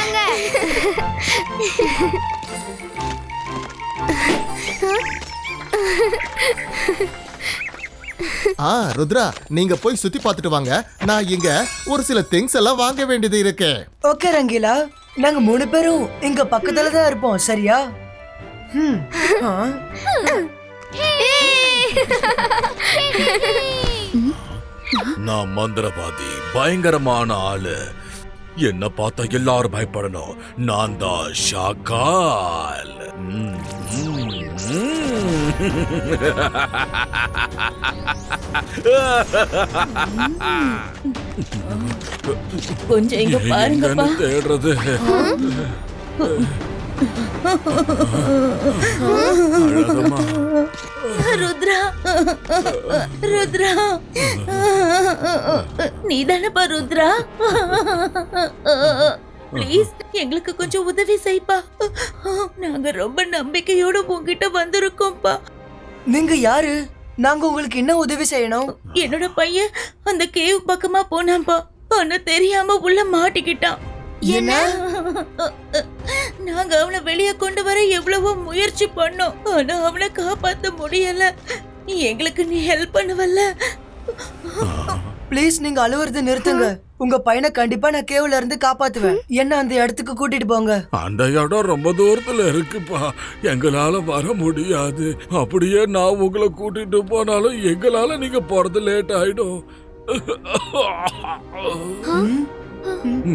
வராங்க. ருத்ரா, நீங்க போய் சுத்தி பார்த்துட்டு வாங்க. நான் இங்க ஒரு சில திங்ஸ் எல்லாம் வாங்க வேண்டியது இருக்கு. ஓகே ரங்கீலா, நாங்க 3 பேரும் இங்க பக்கத்துல தான் இருப்போம், சரியா? நான் மந்திரவாதி, பயங்கரமான ஆளு. என்ன பார்த்தா எல்லாரும் பயப்படணும். நான் தான் ஷாக்கால். கொஞ்சம் இங்க பாருங்கப்பா. தேடுறது ருத்ரா, ருத்ரா, நீதானப்பா ருத்ரா? ப்ளீஸ் எங்களுக்கு கொஞ்சம் உதவி செய்ப்பா. நாங்க ரொம்ப நம்பிக்கையோட உங்ககிட்ட வந்திருக்கோம்ப்பா. நீங்க யாரு? நாங்க உங்களுக்கு என்ன உதவி செய்யணும்? என்னோட பையன் அந்த கேவ் பக்கமா போனான்பா. ஆனா தெரியாம உள்ள மாட்டிக்கிட்டான். என்ன? நாங்க அவனை வெளியே கொண்டு வர எவ்வளவோ முயற்சி பண்ணோம். ஆனா அவனை காப்பாத்த முடியல. எங்களுக்கு நீ ஹெல்ப் பண்ணுவல்ல? ப்ளீஸ் நீங்க அழுவுறத நிறுத்துங்க. உங்க பையனை கண்டிப்பா நான் கேவ்ல இருந்து காப்பாத்துவேன். என்ன அந்த இடத்துக்கு கூட்டிட்டு போங்க. அந்த இடம் ரொம்ப தூரத்துல இருக்குப்பா, எங்களால வர முடியாது. அப்படியே நான் உங்களை கூட்டிட்டு போனாலும் எங்களால நீங்க போறது லேட் ஆயிடும்.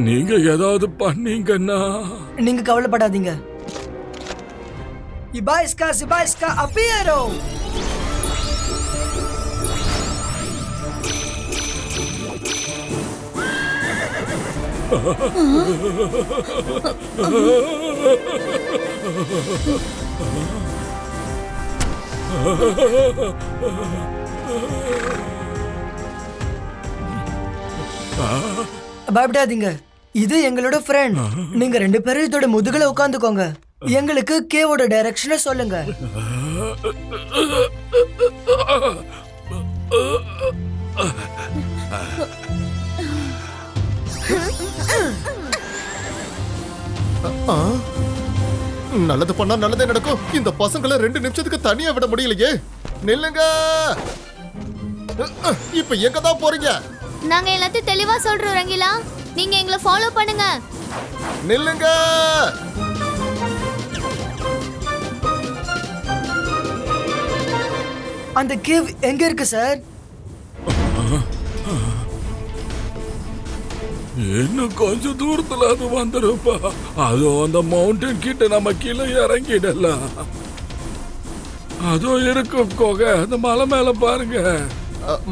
நீங்க ஏதாவது பண்ணீங்கன்னா. நீங்க கவலைப்படாதீங்க. இபாய்ஸ்கா அப்பியரோ. பயப்படாதீங்க, இது எங்களோட ஃப்ரெண்ட். நீங்க 2 பேரும் இதோட முதுகுல உட்காந்துக்கோங்க. எங்களுக்கு கேவோட டைரக்ஷனை சொல்லுங்க. நல்லது பண்ணா நல்லதே நடக்கும். இந்த பசங்களை 2 நிமிஷத்துக்கு தனியா விட முடியலையே. நில்லுங்க. இப்ப எங்க தான் போறீங்க? நாங்க எல்லாத்தையும் தெளிவா சொல்றோம் ரங்கீலா, நீங்க எங்களை ஃபாலோ பண்ணுங்க. நில்லுங்க. அந்த கேவ் எங்க இருக்கு சார்? இன்னும் கொஞ்சம் தூரத்துல அது வந்துருப்பா. அதோ அந்த மவுண்டன் கிட்ட நம்ம கீழே இறங்கிடலாம். அதோ இருக்கும் கோகை, அந்த மலை மேல பாருங்க.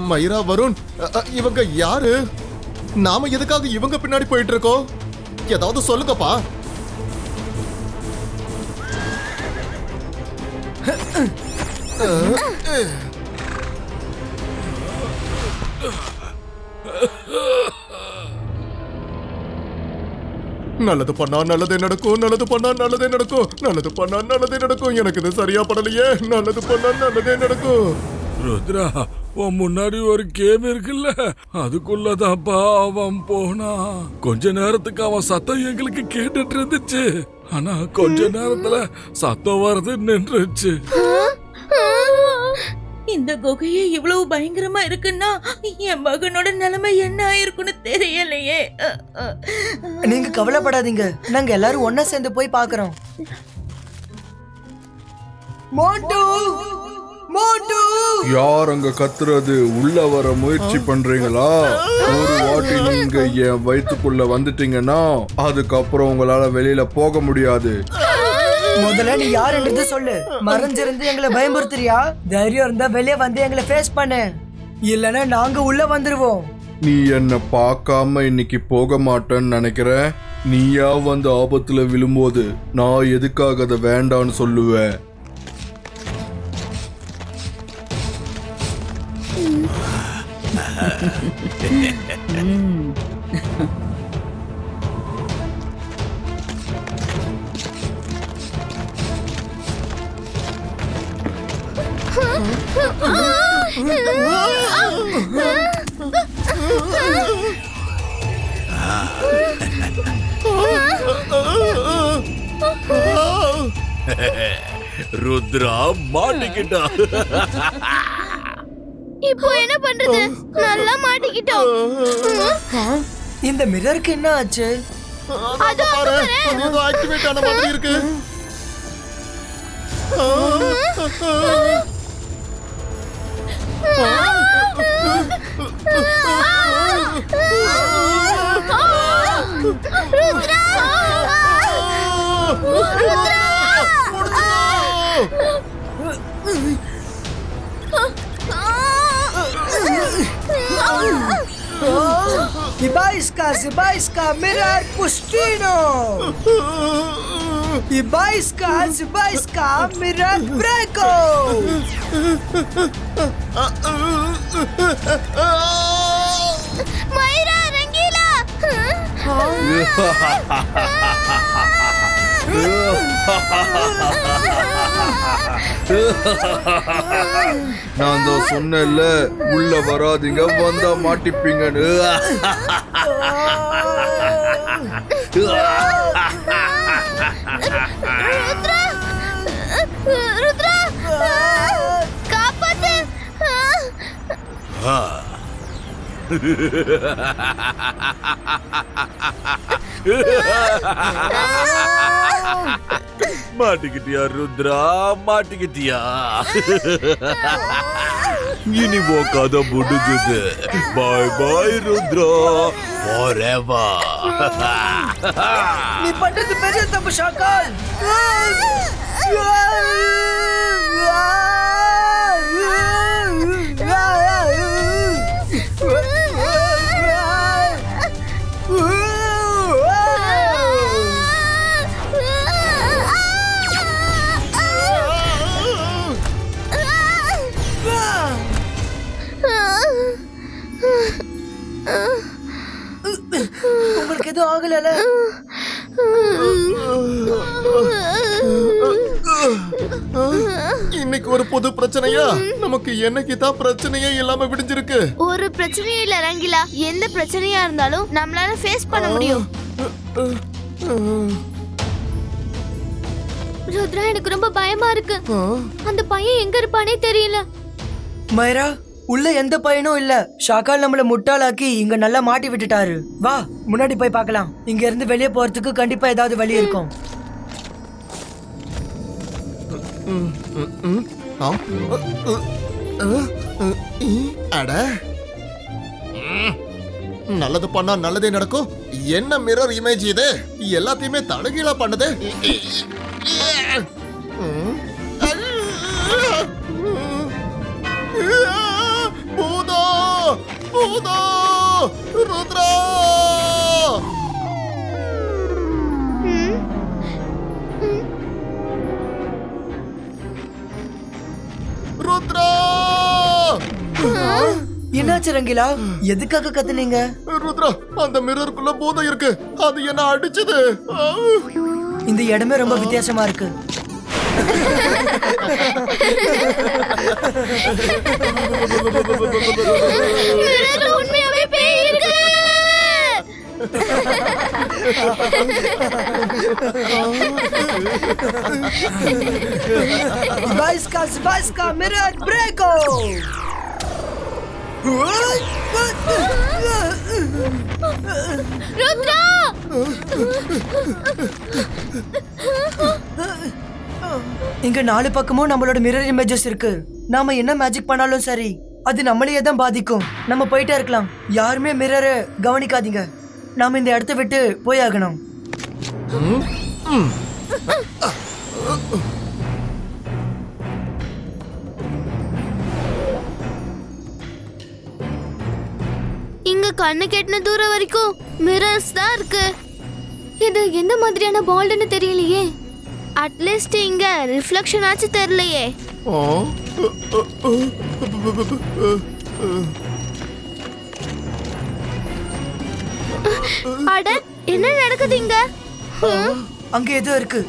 மயிரா, வருண், இவங்க யாரு? நாம எதுக்காக இவங்க பின்னாடி போயிட்டு இருக்கோம்? ஏதாவது சொல்லுங்கப்பா. நல்லது பண்ணா நல்லதே நடக்கும், நல்லது பண்ணா நல்லதே நடக்கும், நல்லது பண்ணா நல்லதே நடக்கும். எனக்கு இது சரியா படலையே. நல்லது பண்ணா நல்லதே நடக்கும். ருத்ரா, உன் முன்னாடி ஒரு கேவ் இருக்குல்ல, அதுக்குள்ளதான்ப்பா அவன் போனா. கொஞ்ச நேரத்துக்கு அவன் சத்தம் எங்களுக்கு கேட்டுட்டு இருந்துச்சு. ஆனா கொஞ்ச நேரத்துல சத்தம் வருது நின்றுச்சு. இந்த குகையே இவ்வளவு பயங்கரமா இருக்குன்னா என் மகனோட நிலைமை என்ன ஆயிருக்குன்னு தெரியலையே. நீங்க கவலைப்படாதீங்க, நாங்க எல்லாரும் ஒன்னா சேர்ந்து போய் பாக்குறோம். மோண்டு, மோண்டு, யார் அங்க கத்துறது? உள்ள வர முயற்சி பண்றீங்களா? ஒரு வாட்டி நீங்க என் வயிற்றுக்குள்ள வந்துட்டீங்கன்னா அதுக்கப்புறம் உங்களால வெளியில போக முடியாது. முதல்ல நீ யாருன்றது சொல்லு. மறைஞ்சிருந்து எங்களை பயமுறுத்துறியா? தைரியம் இருந்தா வெளியே வந்து எங்களை ஃபேஸ் பண்ணு, இல்லனா நாங்க உள்ள வந்துருவோம். நீ என்ன பார்க்காம இன்னைக்கு போக மாட்டேன்னு நினைக்கிறேன். நீயா வந்து ஆபத்துல விழும்போது நான் எதுக்காக அதை வேண்டான்னு சொல்லுவேன்? ருத்ரா மாட்டிக்கிட்டா. இப்போ என்ன பண்றது? நல்லா மாட்டிக்கிட்டோம். இந்த மிரருக்கு என்ன ஆச்சு? அது பாரு, ஏதோ ஆக்டிவேட் ஆன மாதிரி இருக்கு. Rudra! Zibaiska, Mirar Pustino! Zibaiska, Mirar Breco! மைரா, Rangeela! நான் தான் சொன்னேன்ல, உள்ள வராதீங்க, வந்தா மாட்டிப்பீங்கன்னு. ருத்ரா! ருத்ரா! காப்பாத்து! மாட்டிக்கிட்டியா ருத்ரா, மாட்டிக்கிட்டியா? இனி உன் கதை முடிஞ்சது. பாய் பாய் ருத்ரா, forever. நீ பண்றது பெரிய தப்பு ஷாக்கால். உங்களுக்கு எதுவும் ஆகல? இன்னைக்கு ஒரு புது பிரச்சனையா? நமக்கு என்னைக்கு தான் பிரச்சனையே இல்லாம விடிஞ்சிருக்கு. ஒரு பிரச்சனையும் இல்ல ரங்கீலா. எந்த பிரச்சனையா இருந்தாலும் நம்மளால ஃபேஸ் பண்ண முடியும். ருத்ரா, எனக்கு ரொம்ப பயமா இருக்கு. அந்த பையன் எங்க இருப்பானே தெரியல. மைரா, உள்ள எந்த பையனும் இல்ல. ஷாக்கால் நம்மள முட்டாளாக்கி இங்க நல்லா மாட்டி விட்டுட்டாரு. வா, முன்னாடி போய் பார்க்கலாம். இங்க இருந்து வெளியே போறதுக்கு கண்டிப்பா ஏதாவது வழி இருக்கும். அட, நல்லது பண்ணா நல்லதே நடக்கும். என்ன மிரர் இமேஜ் இது? எல்லாத்தையுமே தலகீழா பண்ணுது. பூதோ, பூதோ, ருத்ரா! ருத்ரா! என்னாச்சு ரங்கீலா? எதுக்காக கத்துனீங்க? ருத்ரா, அந்த மிரருக்குள்ள பூதம் இருக்கு. அது என்ன அடிச்சது. இந்த இடமே ரொம்ப வித்தியாசமா இருக்கு. உண்மையாவே பேய் இருக்கு. Zibaiska, Mirar Breco! ருத்ரா! இங்க 4 பக்கமும் நம்மளோட மிரர் இமேஜஸ் இருக்கு. நாம என்ன மேஜிக் பண்ணாலும் சரி, அது நம்மளையே தான் பாதிக்கும். நம்ம போயிட்டே இருக்கலாம். யாருமே மிரரை கவனிக்காதீங்க. நாம இந்த இடத்தை விட்டு போய் ஆகணும். இங்க கண்ணு கெட்டின தூரம் வரைக்கும் மிரர்ஸ் தான் இருக்கு. இது எந்த மாதிரியான பால்டுன்னு தெரியலையே. அட்லீஸ்ட் இங்க ரிஃப்ளெக்ஷன் ஆச்சு தெரியலையே. அட, என்ன நடக்குது இங்க? அங்க ஏதோ இருக்கு.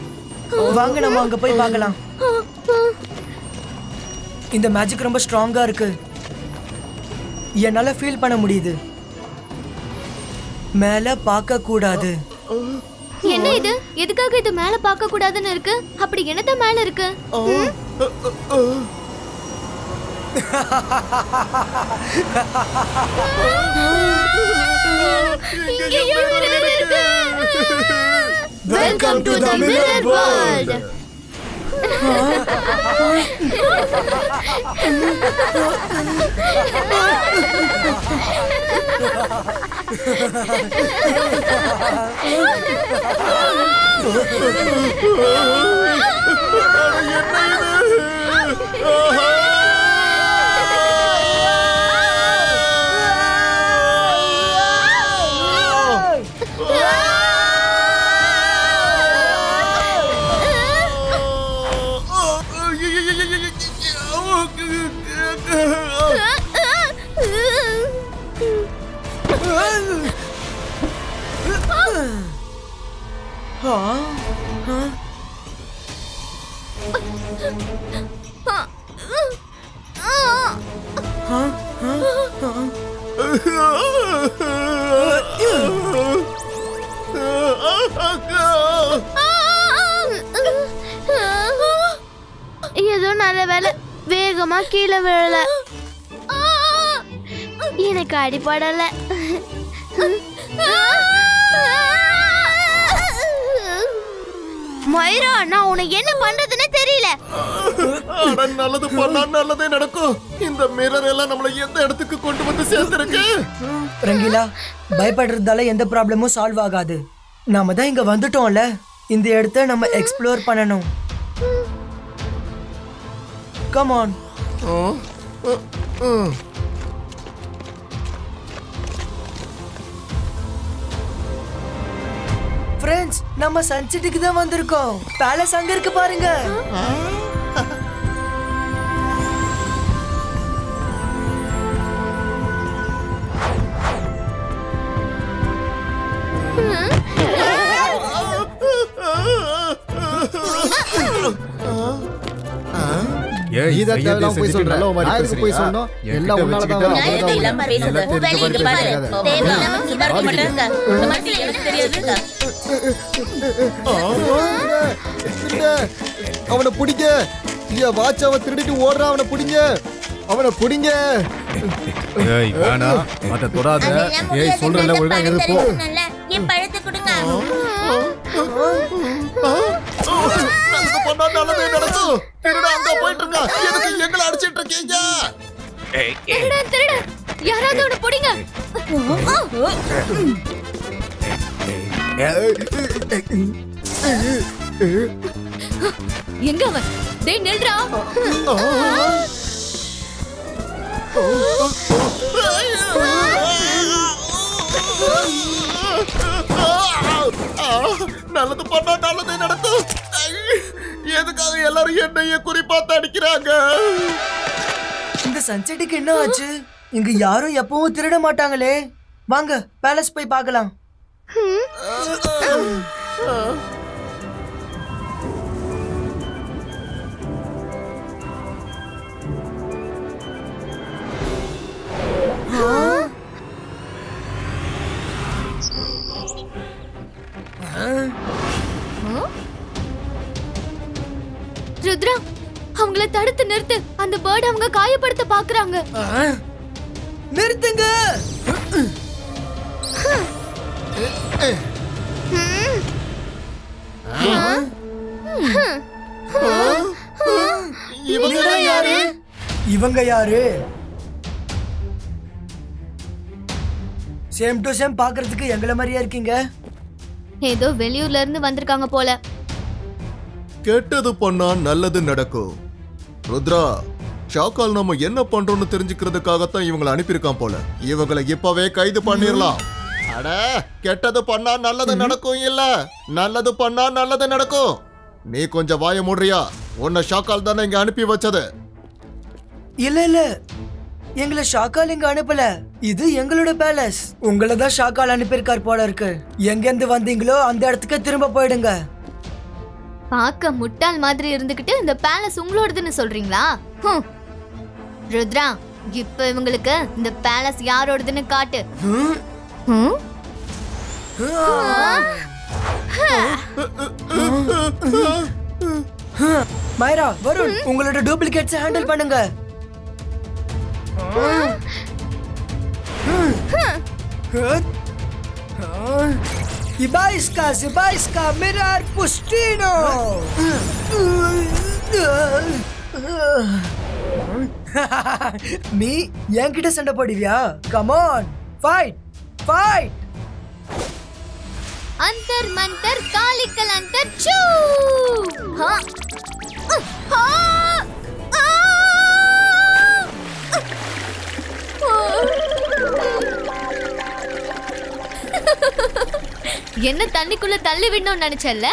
வாங்க நம்ம அங்க போய் பார்க்கலாம். இந்த மேஜிக் ரொம்ப ஸ்ட்ராங்கா இருக்கு. என்னால ஃபீல் பண்ண முடியுது. மேல பார்க்க கூடாது. என்ன இது? எதுக்காக இது மேல பார்க்க கூடாதுன்னு இருக்கு? அப்படி என்னதான் மேல இருக்கு? Welcome to the Mirror World. ஏதோ நல்ல வேலை வேகமா கீழே விழல. எனக்கு அடிபடல. மயிரா, நான் உனக்கு என்ன பண்றதுன்னு தெரியல. நல்லது பண்ணா நல்லதே நடக்கும். இந்த மிரர் எல்லாம் நம்மள எந்த இடத்துக்கு கொண்டு வந்து சேர்த்திருக்கு? ரங்கீலா, பயப்படுறதால எந்த ப்ராப்ளமும் சால்வ் ஆகாது. நாம தான் இங்க வந்துட்டோம்ல, இந்த இடத்த நம்ம எக்ஸ்ப்ளோர் பண்ணணும். Come on. ஃப்ரெண்ட்ஸ், நம்ம சன்செட்டுக்கு தான் வந்திருக்கோம். பேலஸ் அங்க இருக்கு பாருங்க. அவனை பிடிங்க. வாட்ச் அவன் திருடிட்டு ஓடுறான். அவனை பிடிங்க. அவனை பிடிங்க. ஏய் வேணாம், அத தொடாத. ஏய் சொல்றல ஒழுங்கா இரு போ. என் பழத்தை கொடுங்க. நல்லது பண்ணா நல்லதே நடக்கும். திருட அங்க போயிட்டு இருக்கா. எதுக்கு எங்களை அடிச்சிட்டு இருக்கீங்க? திருட, யாராவது அவனை பிடிங்க. எங்க அவன்? டேய் நில்றா. நல்லது பண்ணா நல்லதே நடக்கும். எதுக்காக எல்லாரும் என்னைய குறிப்பாத்து அடிக்கிறாங்க? இந்த சன்செட்டுக்கு என்ன ஆச்சு? இங்க யாரும் எப்பவும் திருட மாட்டாங்களே. வாங்க பேலஸ் போய் பார்க்கலாம். ருத்ரா, அவங்கள தடுத்து நிறுத்து. அந்த பேர்ட் அவங்க காயப்படுத்த பாக்குறாங்க. நிறுத்துங்க. இவங்க யாரு? சேம் டு சேம் பாக்குறதுக்கு எங்கள மாதிரியா இருக்கீங்க. ஏதோ வெளியூர்ல இருந்து வந்திருக்காங்க போல. கெட்டது பண்ணா நல்லது நடக்கும். ருத்ரா, ஷாக்கால் நம்ம என்ன பண்றோம்னு தெரிஞ்சுக்கிறதுக்காகத்தான் இவங்களை அனுப்பியிருக்கான் போல. இவங்களை இப்பவே கைது பண்ணிரலாம். அட, கெட்டது பண்ணா நல்லது நடக்கும் இல்ல, நல்லது பண்ணா நல்லது நடக்கும். நீ கொஞ்சம் வாய மூடுறியா? உன்னை ஷாக்கால் தானே இங்க அனுப்பி வச்சது. இல்ல இல்ல, எங்களை ஷாக்கால் இங்க அனுப்பல. இது எங்களோட பேலஸ். உங்களை தான் ஷாக்கால் அனுப்பியிருக்கார் போல இருக்கு. எங்க இருந்து வந்தீங்களோ அந்த இடத்துக்கு திரும்ப போயிடுங்க. பாக்க முட்டாள் மாதிரி இருந்துகிட்டு இந்த பேலஸ் உங்களோடதுன்னு சொல்றீங்களா? ருத்ரா, இப்ப இவங்களுக்கு இந்த பேலஸ் யாரோடதுன்னு காட்டு. மைரா, வருண், உங்களோட டூப்ளிகேட்ஸ் ஹேண்டில் பண்ணுங்க. Ibaiska Mirar Pustino. நீ என்கிட்ட சண்டை போடுவியா? Come on, fight. अंतर मंतर कालिकल अंतर चू हाँ என்ன தண்ணிக்குள்ள தள்ளி விடணும்னு நினைச்சல்ல?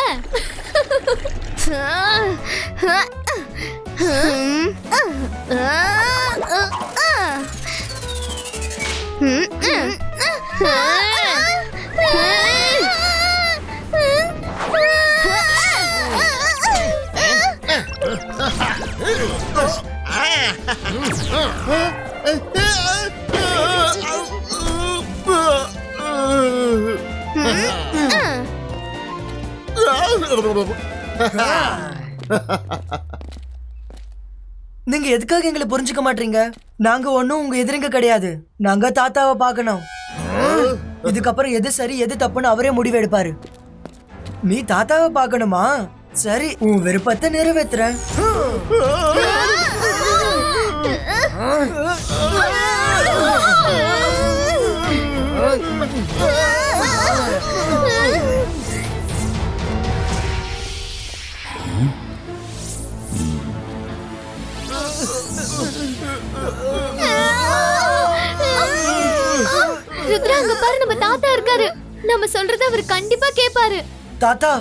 நீங்க எதுக்காக எங்களை புரிஞ்சுக்க மாட்டீங்க? நாங்க ஒண்ணும் உங்க எதிரிங்க கிடையாது. நாங்க தாத்தாவை பார்க்கணும். இதுக்கப்புறம் எது சரி எது தப்புன்னு அவரே முடிவு எடுப்பாரு. நீ தாத்தாவை பார்க்கணுமா? சரி, உன் விருப்பத்தை நிறைவேற்றுறேன். ருத்ரா, அங்க பாரு, நம்ம தாத்தா இருக்காரு. நம்ம சொல்றத அவர் கண்டிப்பா கேட்பாரு. தாத்தா,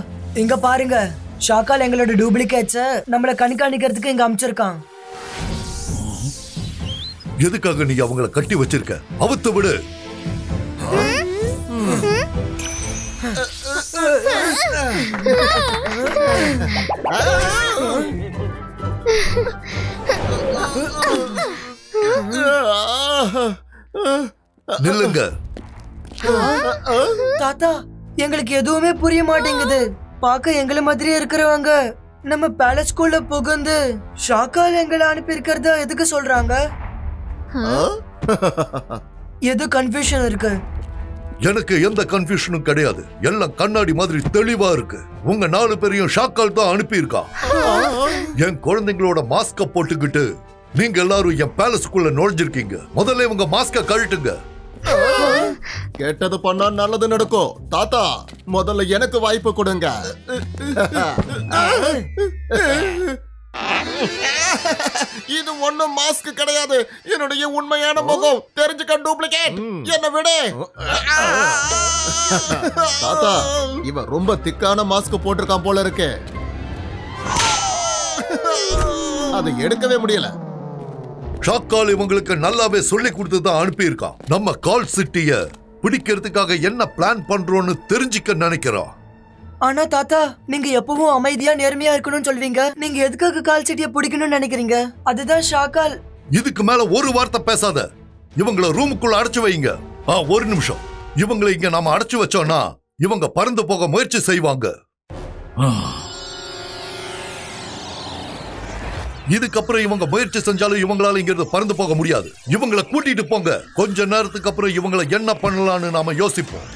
இங்க பாருங்க. ஷாக்கால் எங்களோட டூப்ளிகேட்ஸ நம்மள கண்காணிக்கிறதுக்கு இங்க அனுப்பிச்சிருக்கான். எதுக்காக நீ அவங்கள கட்டி வச்சிருக்க? அவுத்து விடு. நில்லுங்க. தாத்தா, எங்களுக்கு எதுவுமே புரிய மாட்டேங்குது. பார்க்க எங்களை மாதிரியே இருக்கிறவங்க நம்ம பேலஸ்குள்ள புகுந்து ஷாக்கால் எங்களை அனுப்பி இருக்கிறத எதுக்கு சொல்றாங்க? எது கன்ஃபியூஷன் இருக்கு? எனக்கு எந்த கன்ஃபியூஷனும் கிடையாது. எல்லாம் கண்ணாடி மாதிரி தெளிவா இருக்கு. உங்க 4 பேரையும் ஷாக்கால் தான் அனுப்பி இருக்கா. என் குழந்தைங்களோட மாஸ்க போட்டுக்கிட்டு நீங்க எல்லாரும் என் பேலஸ்குள்ள நுழைஞ்சிருக்கீங்க. முதல்ல உங்க மாஸ்க கழட்டுங்க. கேட்டது பண்ணா நல்லது நடக்கும். தாத்தா, முதல்ல எனக்கு வாய்ப்பு கொடுங்க. இது ஒண்ணும் மாஸ்க் கிடையாது. என்னுடைய உண்மையான முகம். தெரிஞ்சுக்க டூப்ளிகேட். என்ன விடு. தாத்தா, இவன் ரொம்ப திக்கான மாஸ்க் போட்டிருக்கான் போல இருக்கு. அதை எடுக்கவே முடியல. ஷாக்கால் இவங்களுக்கு நல்லாவே சொல்லி கொடுத்து தான் அனுப்பி இருக்கான். நம்ம கால் சிட்டிய பிடிக்கிறதுக்காக என்ன பிளான் பண்றோம்னு தெரிஞ்சுக்க நினைக்கிறோம். ஆனா தாத்தா, நீங்க எப்பவும் அமைதியா நேர்மையா இருக்கணும்னு சொல்வீங்க. நீங்க எதுக்காக கால் சிட்டிய பிடிக்கணும்னு நினைக்கிறீங்க? அதுதான் ஷாக்கால். இதுக்கு மேல ஒரு வார்த்தை பேசாத. இவங்கள ரூமுக்குள்ள அடைச்சு வைங்க. ஒரு நிமிஷம். இவங்களை இங்க நாம அடைச்சு வச்சோம்னா இவங்க பறந்து போக முயற்சி செய்வாங்க. இதுக்கப்புறம் இவங்க முயற்சி செஞ்சாலும் இவங்களால இங்க பறந்து போக முடியாது. இவங்களை கூட்டிட்டு போங்க. கொஞ்ச நேரத்துக்கு அப்புறம் இவங்களை என்ன பண்ணலாம்னு நாம யோசிப்போம்.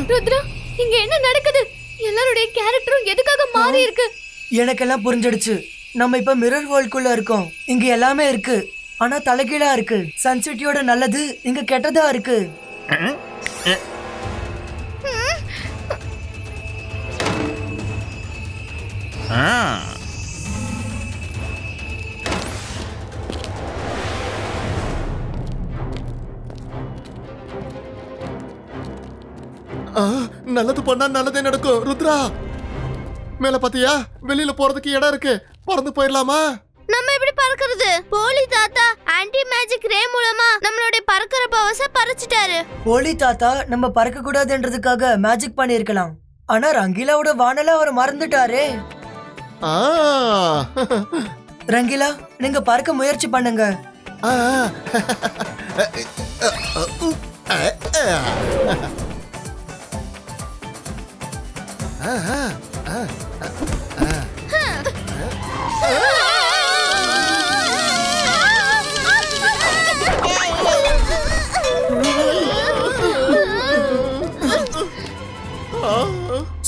ருத்ரா, இங்க என்ன நடக்குது? எல்லாருடைய கேரக்டரும் எதுக்காக மாறி இருக்கு? எனக்கெல்லாம் புரிஞ்சிடுச்சு. நம்ம இப்ப மிரர் வேர்ல்டுக்குள்ள இருக்கோம். இங்க எல்லாமே இருக்கு, ஆனா தலைகீழா இருக்கு. சன்சிட்டியோட நல்லது இங்க கெட்டதா இருக்கு. நல்லது பண்ணா நல்லதே நடக்கும். ருத்ரா, மேல பாத்தியா? வெளியில போறதுக்கு இடம் இருக்கு. பறந்து போயிடலாமா? நம்ம எப்படி பறக்கிறது? போலி தாத்தா ஆன்டி மேஜிக் ரே மூலமா நம்மளுடைய பறக்கிற பவர்ஸ பறிச்சிட்டாரு. போலி தாத்தா நம்ம பறக்க கூடாதுன்றதுக்காக மேஜிக் பண்ணிருக்கலாம். ஆனா ரங்கீலாவோட வானல அவர் மறந்துட்டாரே. ரங்கிலா நீங்க பார்க்க முயற்சி பண்ணுங்க.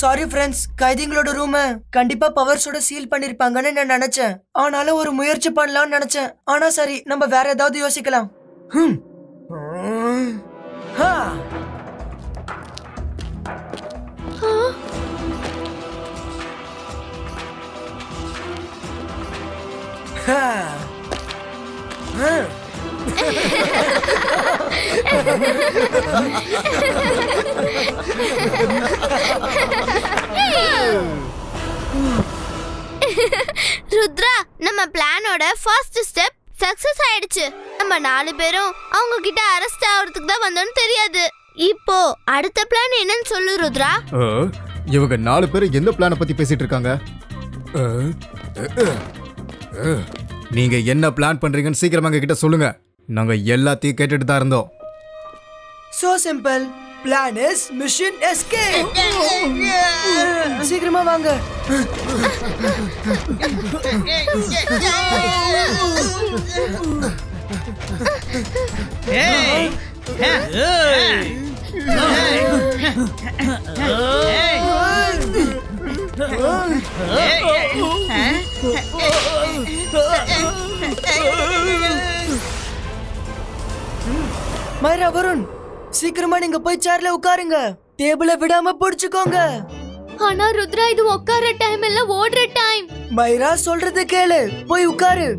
சாரி ஃப்ரெண்ட்ஸ், கைதிங்களோட ரூம கண்டிப்பா பவர்ஸோட சீல் பண்ணிருப்பாங்கன்னு நான் நினைச்சேன். ஆனாலும் ஒரு முயற்சி பண்ணலாம்னு நினைச்சேன். ஆனா சரி, நம்ம வேற ஏதாவது யோசிக்கலாம். ருத்ரா, நம்ம பிளானோட ஃபர்ஸ்ட் ஸ்டெப் சக்சஸ் ஆயிடுச்சு. நம்ம 4 பேரும் அவங்க கிட்ட அரெஸ்ட் ஆகிறதுக்கு தான் வந்தோம்னு தெரியாது. இப்போ அடுத்த பிளான் என்னன்னு சொல்லு ருத்ரா. இவங்க 4 பேரும் எந்த பிளானை பத்தி பேசிட்டு இருக்காங்க? நீங்க என்ன பிளான் பண்றீங்கன்னு சீக்கிரமா எங்க கிட்ட சொல்லுங்க. நாங்க எல்லாத்தையும் கேட்டுட்டு தான் இருந்தோம். So simple. Plan is mission escape. சீக்கிரமா வாங்க. மைரா, வருண், சீக்கிரமா நீங்க போய் சேர்ல உட்காருங்க. டேபிளை விடாம பிடிச்சுக்கோங்க. ஆனா ருத்ரா, இது உட்கார டைம் இல்ல, ஓடுற டைம். மைரா சொல்றது கேளு, போய் உட்காரு.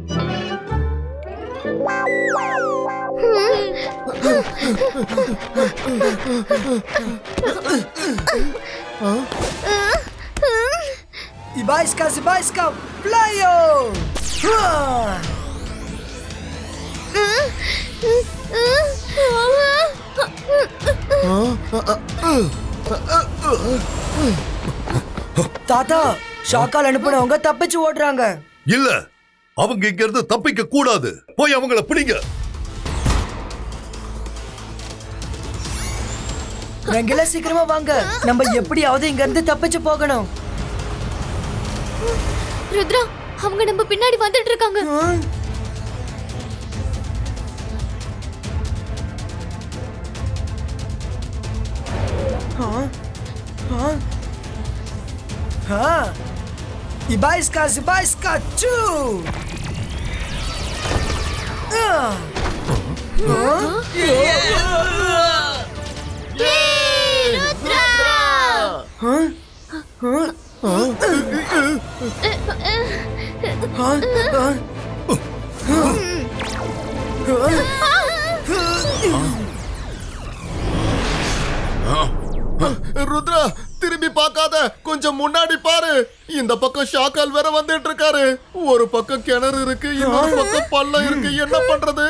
Ibaiska, Flyo! தாத்தா, ஷாக்கால் அனுப்புனவங்க தப்பிச்சு ஓடுறாங்க. இல்ல, அவங்க இங்க இருந்து தப்பிக்க கூடாது. போய் அவங்கள பிடிங்க. ரங்கிலா, சீக்கிரமா வாங்க. நம்ம எப்படியாவது இங்க இருந்து தப்பிச்சு போகணும். ருத்ரா, அவங்க நம்ம பின்னாடி வந்துட்டு இருக்காங்க. Ibaiska, too! ருத்ரா, திரும்பி பார்க்காத, கொஞ்சம் முன்னாடி பாரு. இந்த பக்கம் ஷாக்கால் வேற வந்துட்டு இருக்காரு. ஒரு பக்கம் கிணறு இருக்கு, இன்னொரு பக்கம் பள்ளம் இருக்கு. என்ன பண்றது?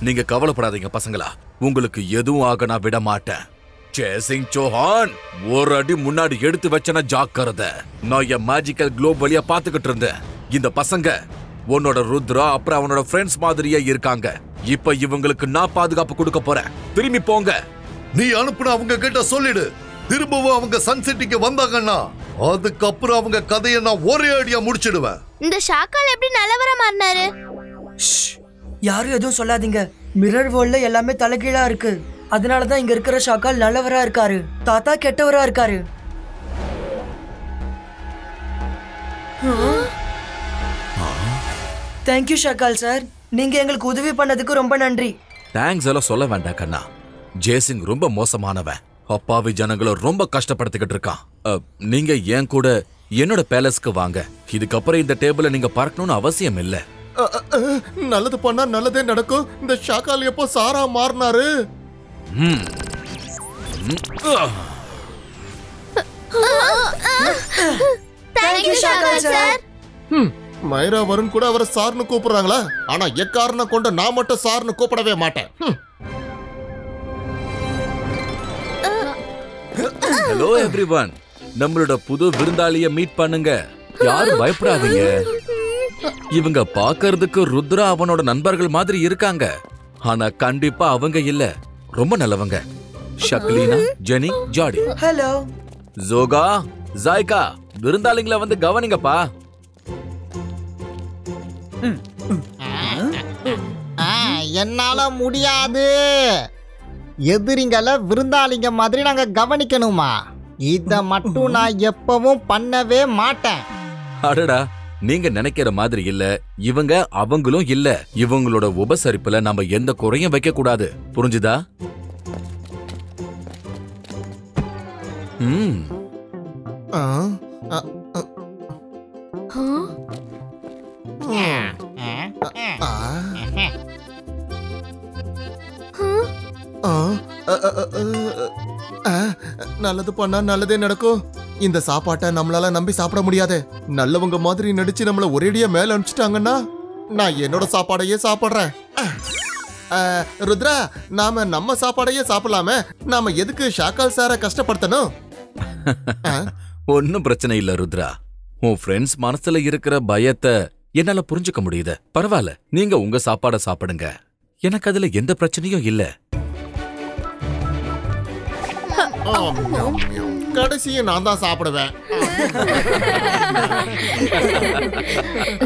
நீங்க கவலைப்படாதீங்க பசங்களா, உங்களுக்கு எதுவும் ஆக நான் விட மாட்டேன். சேசிங் சோஹான், ஒரு அடி முன்னாடி எடுத்து வச்சன ஜாக்கிரதை. நான் என் மேஜிக்கல் குளோப் வழியா பாத்துக்கிட்டு இருந்தேன். இந்த பசங்க உன்னோட ருத்ரா அப்புறம் அவனோட ஃப்ரெண்ட்ஸ் மாதிரியே இருக்காங்க. இப்ப இவங்களுக்கு நான் பாதுகாப்பு கொடுக்க போறேன். திரும்பி போங்க. நீ அனுப்புன அவங்க கிட்ட சொல்லிடு. திரும்பவும் அவங்க சன்சிட்டிக்கு வந்தாங்கன்னா அதுக்கப்புறம் அவங்க கதையை நான் ஒரே அடியா முடிச்சிடுவேன். இந்த ஷாக்கால் எப்படி நல்லவரா மாறினாரு? யாரும் எதுவும் சொல்லாதீங்க. மிரர் வேர்ல்ட்ல எல்லாமே தலைகீழா இருக்கு. அதனாலதான் இங்க இருக்கிற ஷாக்கால் நல்லவரா இருக்காரு, தாத்தா கெட்டவரா இருக்காரு. தேங்க்யூ ஷாக்கால் சார், நீங்க எங்களுக்கு உதவி பண்ணதுக்கு ரொம்ப நன்றி. தேங்க்ஸ் எல்லாம் சொல்ல வேண்டாம் கண்ணா. ஜேசிங் ரொம்ப மோசமானவன். அப்பாவி ஜனங்களை ரொம்ப கஷ்டப்படுத்திக்கிட்டு இருக்கான். நீங்க ஏன் கூட என்னோட பேலஸ்க்கு வாங்க. இதுக்கப்புறம் இந்த டேபிள நீங்க பார்க்கணும்னு அவசியம் இல்ல. நல்லது பண்ணா நல்லதே நடக்கும். இந்த ஷாக்கால் எப்போ சாரா மாறினாரு? Thank you Shakkal sir. மைரா, வருண் கூட அவரை சார்னு கூப்பிடுறாங்களா? ஆனா எக்காரணம் கொண்டு நான் மட்டும் சார்னு கூப்பிடவே மாட்டேன். ஹலோ எவ்ரிவன், நம்மளோட புது விருந்தாளிய மீட் பண்ணுங்க. யாரும் பயப்படாதீங்க. இவங்க பாக்குறதுக்கு ருத்ரா அவனோட நண்பர்கள் மாதிரி இருக்காங்க. ஆனா கண்டிப்பா அவங்க இல்ல. ரொம்ப நல்லவங்க. ஷக்லீனா, ஜெனி, ஜாடி. ஹலோ ஜோகா, ஜாய்கா, விருந்தாளிங்களை வந்து கவனிங்கப்பா. என்னால முடியாது. எதிரிங்கள விருந்தாளிங்க மாதிரி நாங்க கவனிக்கணுமா? இத மட்டும் நான் எப்பவும் பண்ணவே மாட்டேன். அடடா, நீங்க நினைக்கிற மாதிரி இல்ல. இவங்க அவங்களும் இல்ல. இவங்களோட உபசரிப்புல நம்ம எந்த குறையும் வைக்க கூடாது. புரிஞ்சுதா? நல்லது பண்ணா நல்லதே நடக்கும். இந்த சாப்பாட்டை நம்மளால நம்பி சாப்பிட முடியாது. நல்லவங்க மாதிரி நடிச்சு நம்மள ஒரேடியா மேல அனுப்பிச்சிட்டாங்கன்னா நான் என்னோட சாப்பாடையே சாப்பிடுறேன். ருத்ரா, நாம நம்ம சாப்பாடையே சாப்பிடலாமே. நாம எதுக்கு ஷாக்கால் சார கஷ்டப்படுத்தணும்? ஒன்னும் பிரச்சனை இல்ல ருத்ரா. உன் ஃப்ரெண்ட்ஸ் மனசுல இருக்கிற பயத்தை என்னால புரிஞ்சுக்க முடியுது. பரவாயில்ல, நீங்க உங்க சாப்பாடை சாப்பிடுங்க. எனக்கு அதுல எந்த பிரச்சனையும் இல்ல. கடைசியை நான் தான் சாப்பிடுவேன்.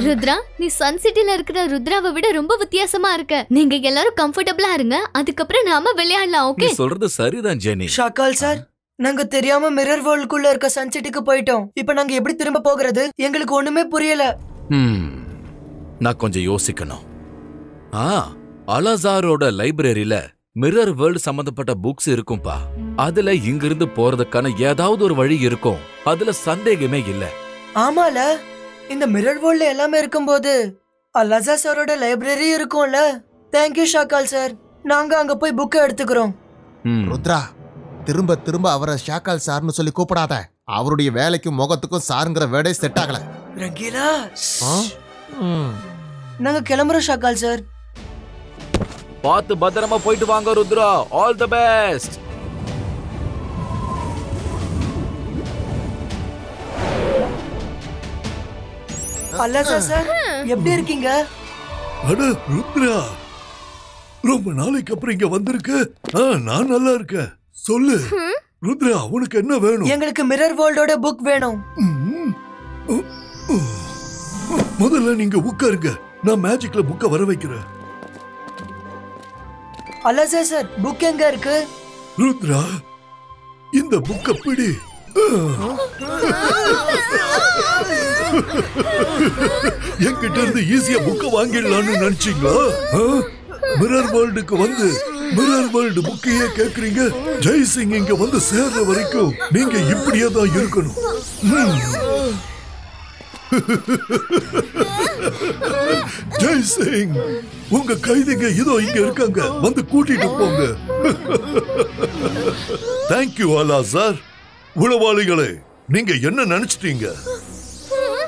ருத்ரா, நீ சன் சிட்டில இருக்கிற ருத்ராவை விட ரொம்ப வித்தியாசமா இருக்க. நீங்க எல்லாரும் கம்ஃபர்டபிளா இருங்க. அதுக்கப்புறம் நாம விளையாடலாம். ஓகே? நீ சொல்றது சரிதான் ஜெனி. ஷாக்கால் சார், நாங்க தெரியாம மிரர் வேர்ல்டுக்குள்ள இருக்க சன் சிட்டிக்கு போயிட்டோம். இப்போ நாங்க எப்படி திரும்ப போகிறது? எங்களுக்கு ஒண்ணுமே புரியல. நான் கொஞ்சம் யோசிக்கணும். அலாசாரோட லைப்ரரியில மிரர் வேர்ல்டு சம்பந்தப்பட்ட புக்ஸ் இருக்கும்பா. அதுல இங்கிருந்து போறதுக்கான ஏதாவது ஒரு வழி இருக்கும். அதுல சந்தேகமே இல்ல. ஆமால, இந்த மிரர் வேர்ல்ட்ல எல்லாமே இருக்கும்போது அலாசா சாரோட லைப்ரரி இருக்கும்ல. Thank you Shakkal sir. நாங்க அங்க போய் புக்கை எடுத்துக்கிறோம். ருத்ரா, திரும்ப திரும்ப அவரை ஷாக்கால் சார்னு சொல்லி கூப்பிடாத. அவருடைய வேலைக்கும் முகத்துக்கும் சாருங்கிற வேடே செட் ஆகல. ரங்கீலா, நாங்க கிளம்புறோம் ஷாக்கால் சார். பார்த்து பத்திரமா போயிட்டு வாங்க Rudra. All the best. Alasa sir, எப்படி இருக்கீங்க? அட ருத்ரா, ரொம்ப நாளைக்கு அப்புறம் இங்க வந்திருக்க. நான் நல்லா இருக்கேன். சொல்லு ருத்ரா, உனக்கு என்ன வேணும்? எங்களுக்கு மிரர் வேர்ல்டோட புக் வேணும். முதல்ல நீங்க உட்காருங்க. நான் மேஜிக்ல புக்க வர வைக்கிறேன். அலாசா சார், புக் எங்க இருக்கு? ருத்ரா, இந்த புக்க பிடி. என்கிட்ட இருந்து ஈஸியா புக்க வாங்கிடலாம்னு நினைச்சீங்களா? மிரர் வேர்ல்டுக்கு வந்து மிரர் வேர்ல்டு புக்கையே கேக்குறீங்க? ஜெய்சிங் இங்க வந்து சேர்ற வரைக்கும் நீங்க இப்படியே தான் இருக்கணும். ஜெய்சிங், உங்க கைதிங்க இதோ இங்க இருக்காங்க. வந்து கூட்டிட்டு போங்க. தேங்க்யூ அலாசார். உளவாளிகளே, நீங்க என்ன நினைச்சிட்டீங்க?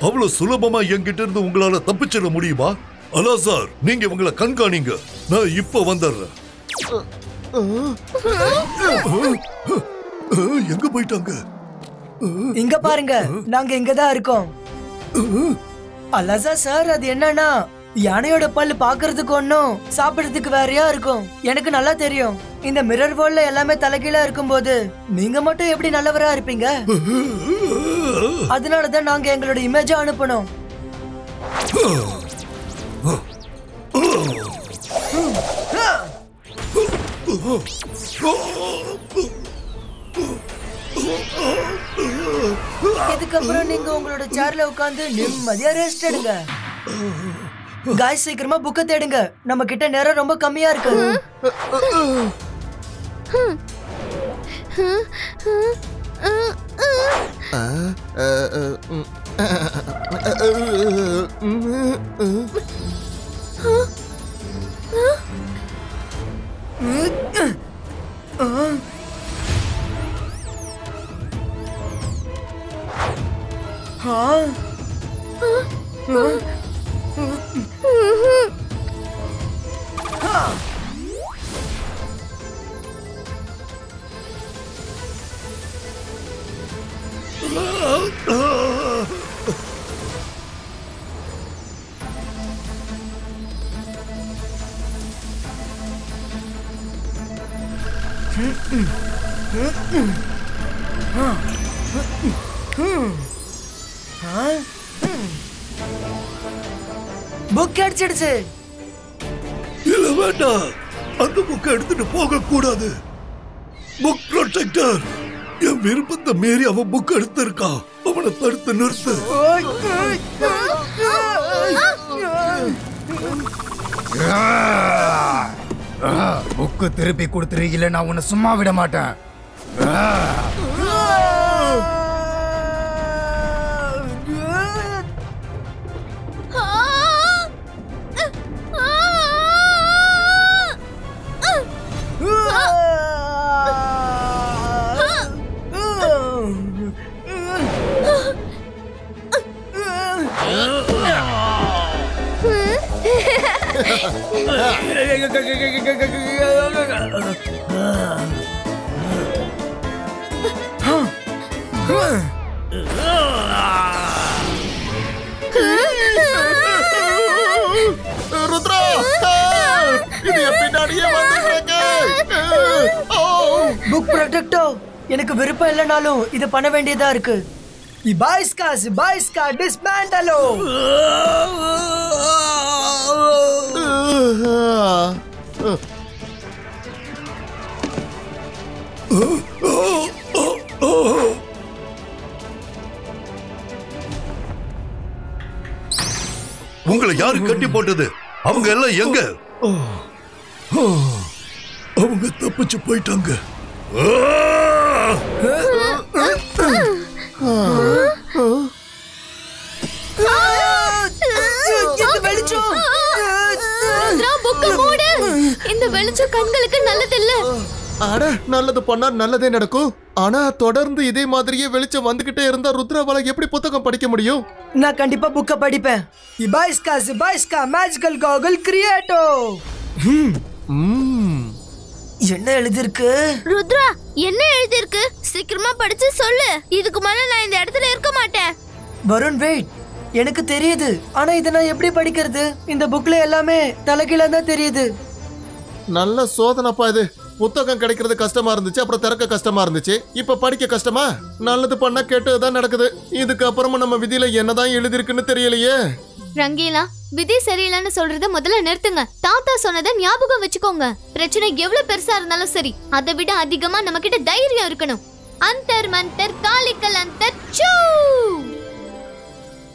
அவ்வளவு சுலபமா என்கிட்ட இருந்து உங்களால தப்பிச்சிட முடியுமா? அலாசார், நீங்க உங்களை கண்காணிங்க. நான் இப்ப வந்துடுறேன். எங்க போயிட்டாங்க? இங்க பாருங்க, நாங்க இங்கதான் இருக்கோம். அலாசா சார், அது என்னன்னா யானையோட பல்லு பாக்குறதுக்கு ஒன்னும் சாப்பிடுறதுக்கு வேறையா இருக்கும். எனக்கு நல்லா தெரியும். இந்த மிரர் வேர்ல்ட்ல எல்லாமே தலைகீழா இருக்கும்போது நீங்க மட்டும் எப்படி நல்லவரா இருப்பீங்க? அதனாலதான் நாங்க எங்களோட இமேஜ அனுப்பணும். இதுக்கப்புறம் நீங்க உங்களோட சேர்ல உட்கார்ந்து நிம்மதியா ரெஸ்ட் எடுங்க. காய்ஸ், சீக்கிரமா புக்க தேடுங்க. நம்ம கிட்ட நேரம் ரொம்ப கம்மியா இருக்கு. புக் அடிச்சிடுச்சு. இல்ல வேண்டாம், அந்த புக்கை எடுத்துட்டு போக கூடாது. புக் ப்ரொடெக்டர், என் விருப்பத்தை மீறி அவன் புக் எடுத்திருக்கான். அவனை தடுத்து நிறுத்து. புக்கு திருப்பி கொடுத்துரு, இல்ல நான் உன்னை சும்மா விட மாட்டேன். ருத்ரா, இது என் பின்னாடியே வந்துருக்கு. புக் ப்ரொடெக்டோ, எனக்கு விருப்பம் இல்லைனாலும் இதை பண்ண வேண்டியதா இருக்கு. Ibaiska dismantalo. உங்களை யாரு கட்டி போட்டது? அவங்க எல்லாம் எங்க? அவங்க தப்பிச்சு போயிட்டாங்க. இந்த வெளிச்சம் கண்களுக்கு நல்லது இல்ல. அட, நல்லது பண்ணா நல்லதே நடக்கும். ஆனா தொடர்ந்து இதே மாதிரியே வெளிச்சம் வந்துகிட்டே இருந்தா ருத்ராவால எப்படி புத்தகம் படிக்க முடியும்? நான் கண்டிப்பா புக்க படிப்பேன். Ibaiska magical goggle creato. என்ன எழுதிருக்கு? ருத்ரா, என்ன எழுதிருக்கு? சீக்கிரமா படிச்சு சொல்லு. இதுக்கு மேல நான் இந்த இடத்துல இருக்க மாட்டேன். வருண், வெயிட். எனக்கு தெரியுது, ஆனா இதை நான் எப்படி படிக்கிறது? இந்த புக்ல எல்லாமே தலைகீழா தான் தெரியுது. நல்ல சோதனைப்பா இது. புத்தகம் கிடைக்கிறது கஷ்டமா இருந்துச்சு, அப்புறம் திறக்க கஷ்டமா இருந்துச்சு, இப்ப படிக்க கஷ்டமா? நல்லது பண்ணா கேட்டதுதான் நடக்குது. இதுக்கு அப்புறமா நம்ம விதியில என்னதான் எழுதிருக்குன்னு தெரியலையே. ரங்கீலா, விதி சரியில்லைன்னு சொல்றத முதல்ல நிறுத்துங்க. தாத்தா சொன்னதை ஞாபகம் வச்சுக்கோங்க. பிரச்சனை எவ்வளவு பெருசா இருந்தாலும் சரி, அதை விட அதிகமா நம்ம கிட்ட தைரியம் இருக்கணும். அந்தர் மந்தர் காலிக்கல் அந்தர் சூ.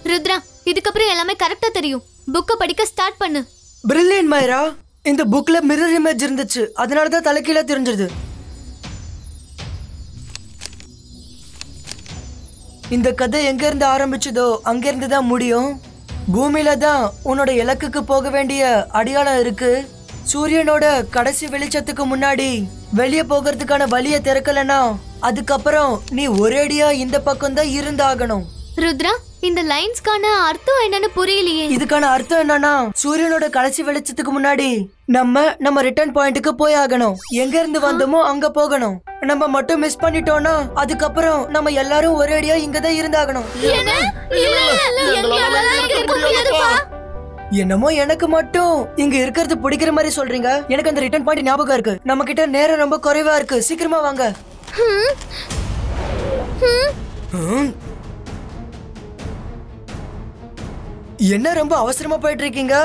ருத்ரா, இதுக்கப்புறம் எல்லாமே கரெக்டா தெரியும். புக்க படிக்க ஸ்டார்ட் பண்ணு. பிரில்லியன்ட் மைரா. இந்த புக்ல மிரர் இமேஜ் இருந்துச்சு, அதனால தான் தலைகீழா தெரிஞ்சது. இந்த கதை எங்க இருந்து ஆரம்பிச்சதோ அங்க இருந்து தான் முடியும். பூமியில தான் உன்னோட இலக்குக்கு போக வேண்டிய அடையாளம் இருக்கு. சூரியனோட கடைசி வெளிச்சத்துக்கு முன்னாடி வெளியே போகிறதுக்கான வழியை திறக்கலனா அதுக்கப்புறம் நீ ஒரேடியா இந்த பக்கம் தான் இருந்தாகணும். ருத்ரா, இந்த லைன்ஸ்கான அர்த்தம் என்னன்னு புரியலையே. இதுக்கான அர்த்தம் என்னன்னா, சூரியனோட கடைசி வெளிச்சத்துக்கு முன்னாடி நம்ம ரிட்டர்ன் பாயிண்ட்டுக்கு போய் ஆகணும். எங்க இருந்து வந்தோமோ அங்க போகணும். நம்ம மட்டும் மிஸ் பண்ணிட்டோம்னா அதுக்கப்புறம் நம்ம எல்லாரும் ஒரேடியா இங்கதான் இருந்தாகணும். என்னமோ எனக்கு மட்டும் இங்க இருக்கிறது பிடிக்கிற மாதிரி சொல்றீங்க. எனக்கு அந்த ரிட்டர்ன் பாயிண்ட் ஞாபகம் இருக்கு. நம்ம கிட்ட நேரம் ரொம்ப குறைவா இருக்கு. சீக்கிரமா வாங்க. என்ன ரொம்ப அவசரமா போயிட்டு இருக்கீங்க?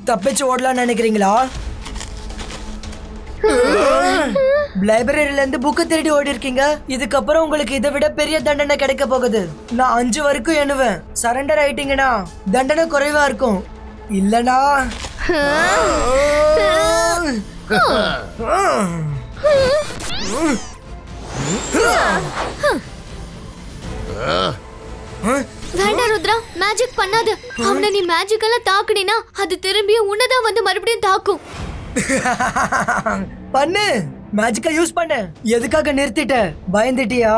தப்பிச்சு ஓடலாம் நினைக்கிறீங்களா? லைப்ரரியில இருந்து புக்கு திருடி ஓடி இருக்கீங்க. இதுக்கப்புறம் உங்களுக்கு இதை விட பெரிய தண்டனை கிடைக்க போகுது. நான் 5 வரைக்கும் எண்ணுவேன். சரண்டர் ஆயிட்டீங்கன்னா தண்டனை குறைவா இருக்கும். இல்லனா வேண்டாம் ருத்ரா, மேஜிக் பண்ணாத. அவனை நீ மேஜிக்கலா தாக்குனினா அது திரும்பியும் உன்னதான் வந்து மறுபடியும் தாக்கும். பண்ணு, மேஜிக்கா யூஸ் பண்ணு. எதுக்காக நிறுத்திட்ட? பயந்துட்டியா?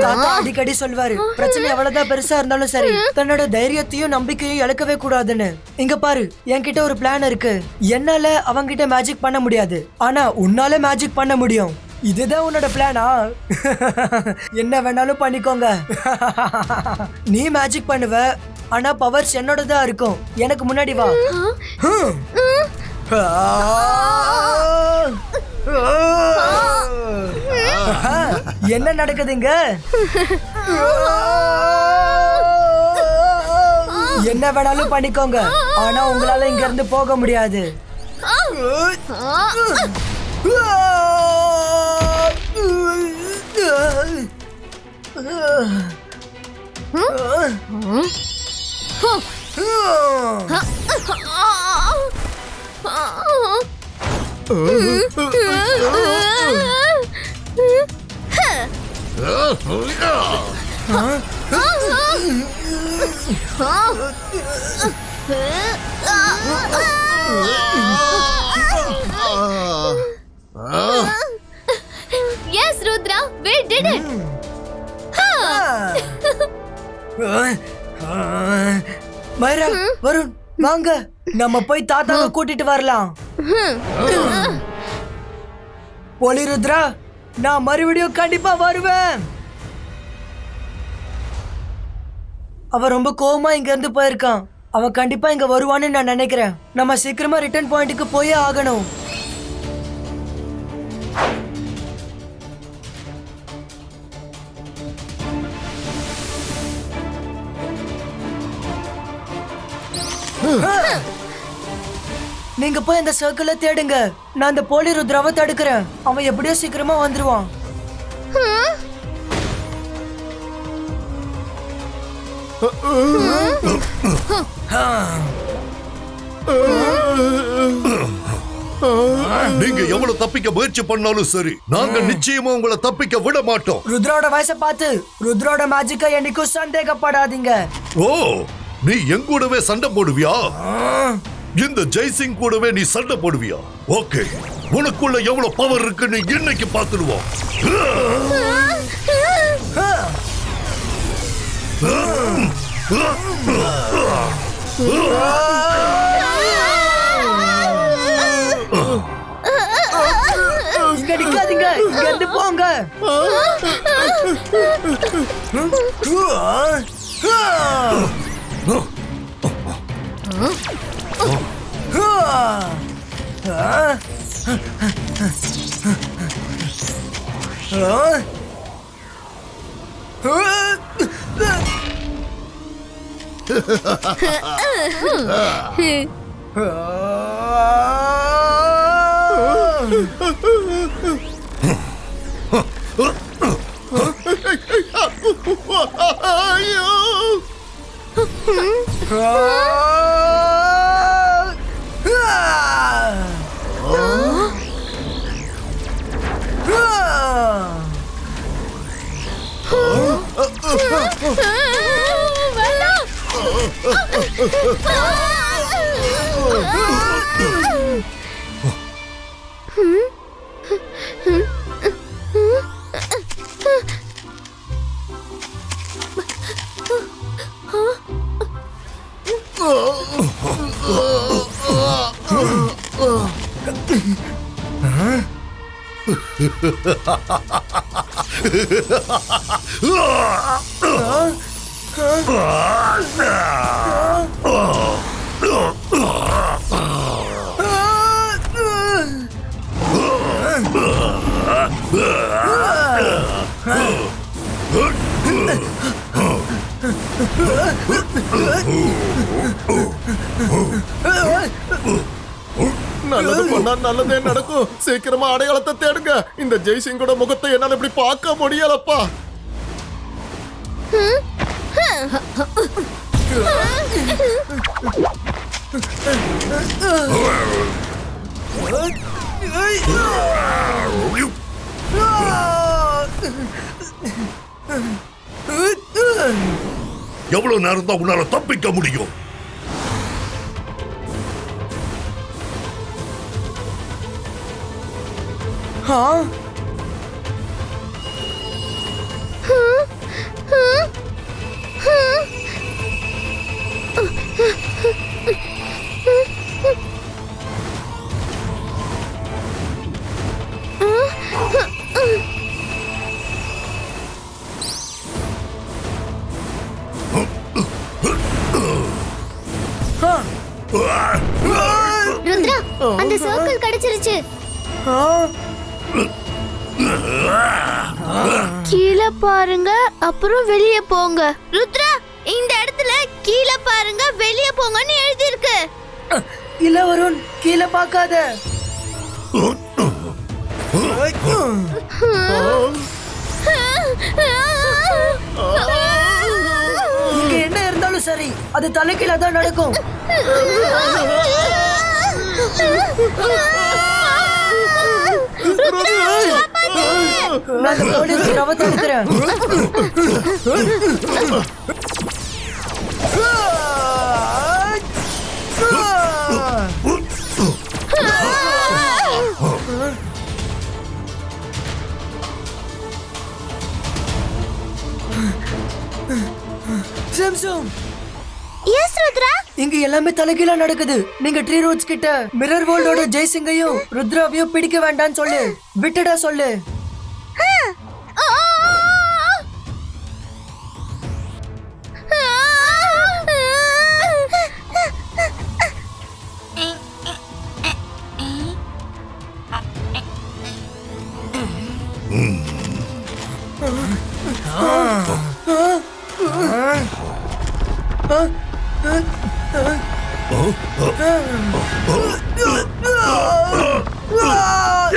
தாத்தா அடிக்கடி சொல்வாரு, பிரச்சனை எவ்வளவுதான் பெருசா இருந்தாலும் சரி தன்னோட தைரியத்தையும் நம்பிக்கையும் இழக்கவே கூடாதுன்னு. இங்க பாரு, என்கிட்ட ஒரு பிளான் இருக்கு. என்னால அவங்கிட்ட மேஜிக் பண்ண முடியாது, ஆனா உன்னால மேஜிக் பண்ண முடியும். இதுதான் உன்னோட பிளானா? என்ன வேணாலும் பண்ணிக்கோங்க. நீ மேஜிக் பண்ணுவ, ஆனா பவர்ஸ் என்னோட தான் இருக்கும். எனக்கு முன்னாடி வா. என்ன நடக்குதுங்க? என்ன வேணாலும் பண்ணிக்கோங்க, ஆனா உங்களால இங்க இருந்து போக முடியாது. Yes, Rudra, we did it. மைரா, Varun, வாங்க நம்ம போய் தாத்தாவை கூட்டிட்டு வரலாம். போலி ருத்ரா, நான் மறுபடியும் கண்டிப்பா வருவேன். அவன் ரொம்ப கோவமா இங்க இருந்து போயிருக்கான். அவன் கண்டிப்பா இங்க வருவான்னு நான் நினைக்கிறேன். நம்ம சீக்கிரமா ரிட்டர்ன் பாயிண்ட்டுக்கு போயே ஆகணும். நீங்க போய் அந்த சர்க்கிள தேடுங்க. நான் அந்த போலி ருத்ராவை தடுக்கிறேன். அவன் எப்படியோ சீக்கிரமா வந்துருவான். நீங்க எவ்வளவு தப்பிக்க முயற்சி பண்ணாலும் சரி, நாங்க நிச்சயமா உங்களை தப்பிக்க விட மாட்டோம். ருத்ரோட வயசை பார்த்து ருத்ரோட மேஜிக்கை என்னைக்கும் சந்தேகப்படாதீங்க. ஓ, நீ என் கூடவே சண்டை போடுவியா? இந்த ஜெய்சிங் கூடவே நீ சண்டை போடுவியா? ஓகே, உனக்குள்ள எவ்வளவு பவர் இருக்கு நீ இன்னைக்கு பார்த்துடுவோம். இங்க நிக்காதீங்க, இங்க இருந்து போங்க. நல்லது பண்ணா நல்லதே நடக்கும். சீக்கிரமா அடையாளத்தை தேடுங்க. இந்த ஜெய்சிங்கோட முகத்தை என்னால இப்படி பார்க்க முடியலப்பா. எவ்வளவு நேரம் தான் உன்னால தப்பிக்க முடியும்? அந்த சர்க்கிள் கிடைச்சிருச்சு. கீழே பாருங்க, அப்புறம் வெளியே போங்க. ருத்ரா, இந்த இடத்துல கீழே பாருங்க, வெளியே போங்கன்னு எழுதி இருக்கு. இல்ல வருண், கீழே பார்க்காத. இங்க என்ன இருந்தாலும் சரி, அது தலைகீழ தான் நடக்கும். நான் போலீஸ் ரவத்தை எடுக்கிறேன். சாம்சங், எஸ் ருத்ரா, இங்க எல்லாமே தலைகீழா நடக்குது. நீங்க ட்ரீ ரோட்ஸ் கிட்ட மிரர் வேர்ல்டோட ஜெய்சிங்கையும் ருத்ராவையும் பிடிக்க வேண்டாம்னு சொல்லு. விட்டுடா சொல்லு.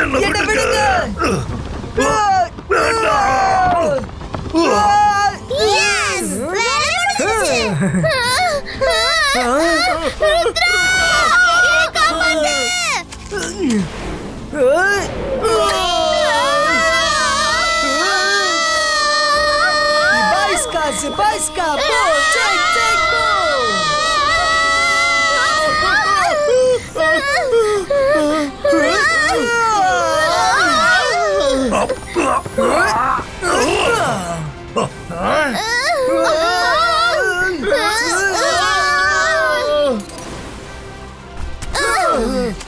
என்ன விடுங்க. Bajska, bo, check, check, bo.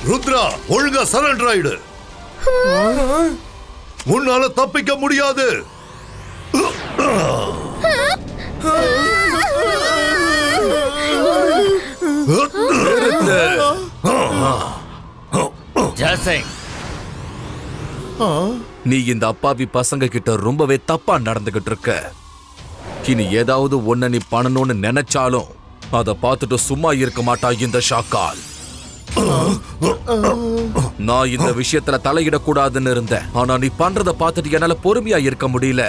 Rudra, ஒழுங்கா சரண்டர் ஆயிடு. உன்னால தப்பிக்க முடியாது. நீ இந்த அப்பாவி பசங்க கிட்ட ரொம்பவே தப்பா நடந்துகிட்டு இருக்க. இனி ஏதாவது ஒன்ன நீ பண்ணணும்னு நினைச்சாலும் அத பார்த்துட்டு சும்மா இருக்க மாட்டா இந்த ஷாக்கால். நான் இந்த விஷயத்துல தலையிடக்கூடாதுன்னு இருந்தேன். ஆனா நீ பண்றத பார்த்துட்டு என்னால பொறுமையா இருக்க முடியல.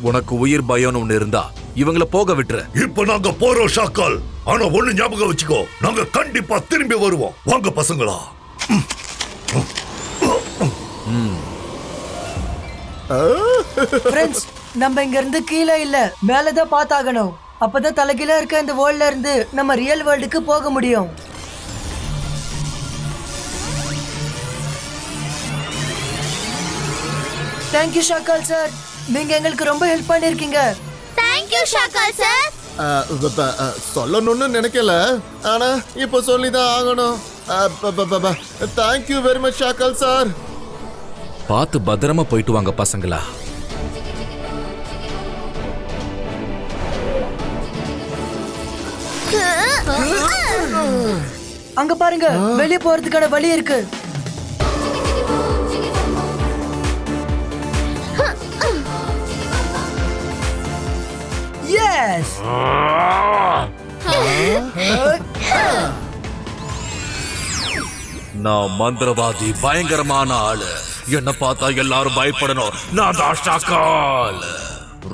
உனக்கு உயிர் பயம்னு ஒண்ணு இருந்தா இவங்கள போக விட்டுரு. இப்ப நாங்க போறோம் ஷாக்கால். ஆனா ஒண்ணு ஞாபகம் வச்சுக்கோ, நாங்க கண்டிப்பா திரும்பி வருவோம். வாங்க பசங்களா. ஃப்ரெண்ட்ஸ், நம்ம இங்க இருந்து கீழே இல்ல மேலதான் பார்த்தாகணும். அப்பதான் தலைகீழா இருக்க இந்த வேர்ல்ட்ல இருந்து நம்ம ரியல் வேர்ல்டுக்கு போக முடியும். தேங்க்யூ ஷாக்கால் சார், நீங்க எங்களுக்கு ரொம்ப ஹெல்ப் பண்ணிருக்கீங்க. Thank you Shakkal sir. சொல்லணும்னு நினைக்கல, ஆனா இப்ப சொல்லிதான் ஆகணும். Thank you very much Shakkal sir. பார்த்து பத்திரமா போயிட்டு வாங்க பசங்களா. அங்க பாருங்க, வெளியே போறதுக்கான வழி இருக்கு. எஸ். நான் மந்திரவாதி, பயங்கரமான ஆளு. என்ன பார்த்தா எல்லாரும் பயப்படணும். நான் தான் ஷாக்கால்.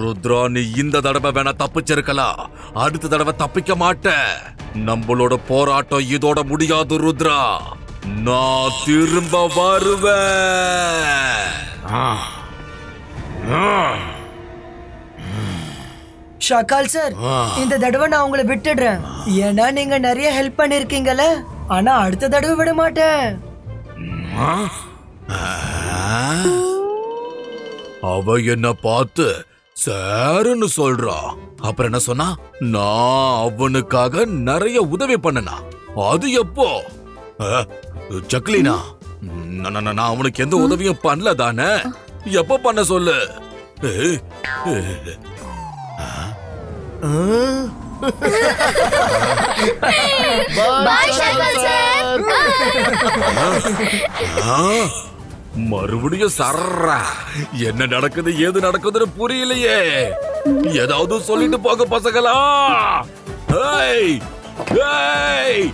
ருத்ரா, நீ இந்த தடவை வேணா தப்பிச்சிருக்கலாம், அடுத்த தடவை தப்பிக்க மாட்ட. நம்மளோட போராட்டம் இதோட முடியாது ருத்ரா. நான் திரும்ப வருவேன். ஷாக்கால் சார், இந்த தடவை நான் உங்களை விட்டுடுறேன். ஏன்னா நீங்க நிறைய ஹெல்ப் பண்ணிருக்கீங்கல்ல. ஆனா அடுத்த தடவை விட மாட்டேன். அவ என்ன பார்த்து சாருன்னு சொல்றா. அப்புறம் என்ன சொன்னா? நான் அவனுக்காக நிறைய உதவி பண்ணனா. அது எப்போ? சக்லினா, நான் அவனுக்கு எந்த உதவியும் பண்ணல தானே. எப்ப பண்ண சொல்லு. Bye, Shackle sir. சார். மறுபடியும் சர்றா. என்ன நடக்குது ஏது நடக்குதுன்னு புரியலையே. ஏதாவது சொல்லிட்டு போக பசங்களா. ஏய் ஏய்